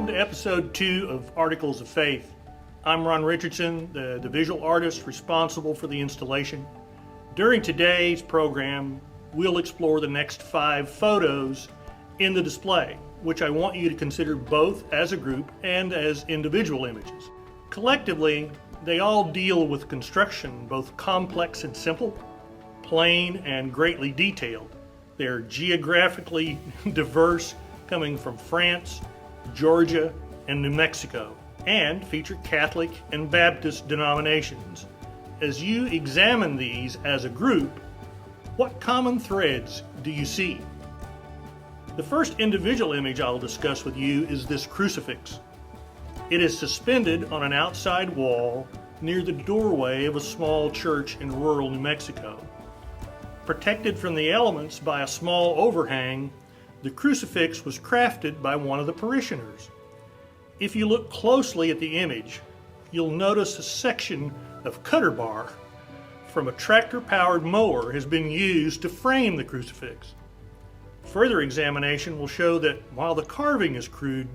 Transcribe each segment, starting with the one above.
Welcome to episode 2 of Articles of Faith. I'm Ron Richardson, the visual artist responsible for the installation. During today's program, we'll explore the next 5 photos in the display, which I want you to consider both as a group and as individual images. Collectively, they all deal with construction, both complex and simple, plain and greatly detailed. They're geographically diverse, coming from France, Georgia, and New Mexico, and feature Catholic and Baptist denominations. As you examine these as a group, what common threads do you see? The first individual image I'll discuss with you is this crucifix. It is suspended on an outside wall near the doorway of a small church in rural New Mexico. Protected from the elements by a small overhang, the crucifix was crafted by one of the parishioners. If you look closely at the image, you'll notice a section of cutter bar from a tractor-powered mower has been used to frame the crucifix. Further examination will show that while the carving is crude,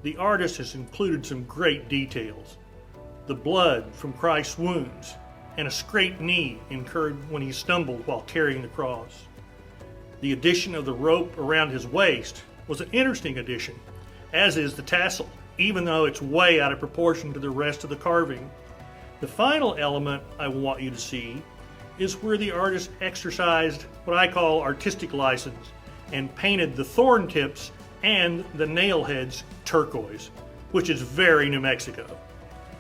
the artist has included some great details. The blood from Christ's wounds and a scraped knee incurred when he stumbled while carrying the cross. The addition of the rope around his waist was an interesting addition, as is the tassel, even though it's way out of proportion to the rest of the carving. The final element I want you to see is where the artist exercised what I call artistic license and painted the thorn tips and the nail heads turquoise, which is very New Mexico.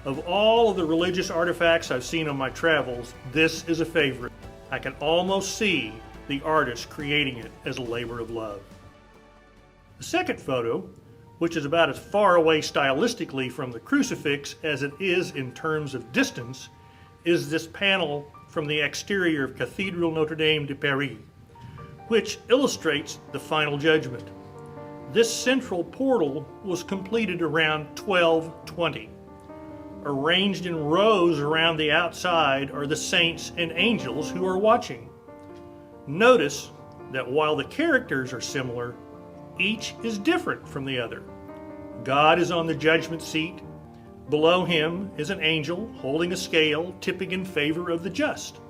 Of all of the religious artifacts I've seen on my travels, this is a favorite. I can almost see the artist creating it as a labor of love. The second photo, which is about as far away stylistically from the crucifix as it is in terms of distance, is this panel from the exterior of Cathedral Notre Dame de Paris, which illustrates the final judgment. This central portal was completed around 1220. Arranged in rows around the outside are the saints and angels who are watching. Notice that while the characters are similar, each is different from the other. God is on the judgment seat. Below him is an angel holding a scale tipping in favor of the just.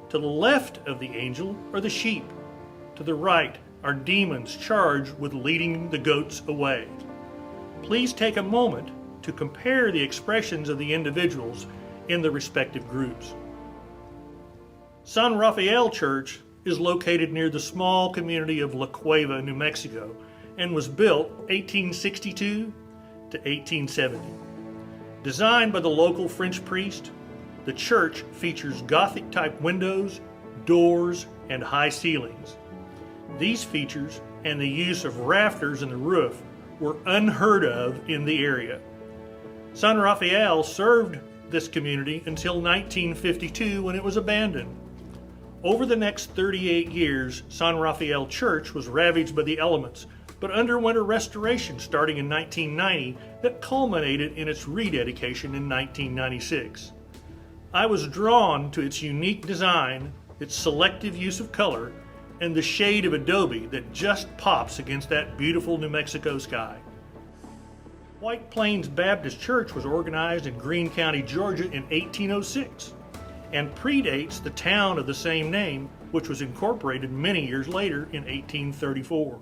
To the left of the angel are the sheep. To the right are demons charged with leading the goats away. Please take a moment to compare the expressions of the individuals in the respective groups. San Rafael Church is located near the small community of La Cueva, New Mexico, and was built 1862 to 1870. Designed by the local French priest, the church features Gothic-type windows, doors, and high ceilings. These features and the use of rafters in the roof were unheard of in the area. San Rafael served this community until 1952 when it was abandoned. Over the next 38 years, San Rafael Church was ravaged by the elements, but underwent a restoration starting in 1990 that culminated in its rededication in 1996. I was drawn to its unique design, its selective use of color, and the shade of adobe that just pops against that beautiful New Mexico sky. White Plains Baptist Church was organized in Greene County, Georgia in 1806 and predates the town of the same name, which was incorporated many years later in 1834.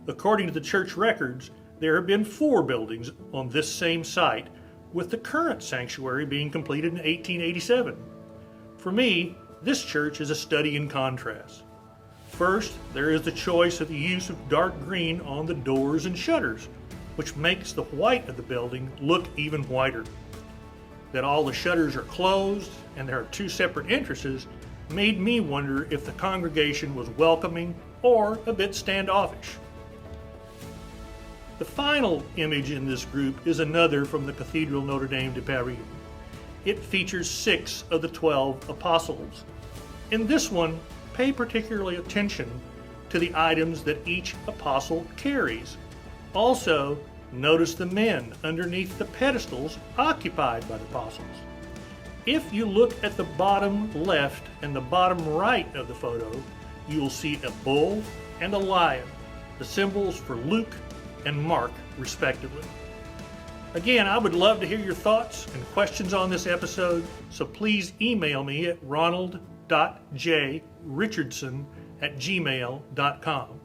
According to the church records, there have been 4 buildings on this same site, with the current sanctuary being completed in 1887. For me, this church is a study in contrast. First, there is the choice of the use of dark green on the doors and shutters, which makes the white of the building look even whiter. That all the shutters are closed and there are 2 separate entrances made me wonder if the congregation was welcoming or a bit standoffish. The final image in this group is another from the Cathedral Notre Dame de Paris. It features 6 of the 12 apostles. In this one, pay particularly attention to the items that each apostle carries. Also, notice the men underneath the pedestals occupied by the apostles. If you look at the bottom left and the bottom right of the photo, you will see a bull and a lion, the symbols for Luke, and Mark, respectively. Again, I would love to hear your thoughts and questions on this episode, so please email me at ronald.jrichardson@gmail.com.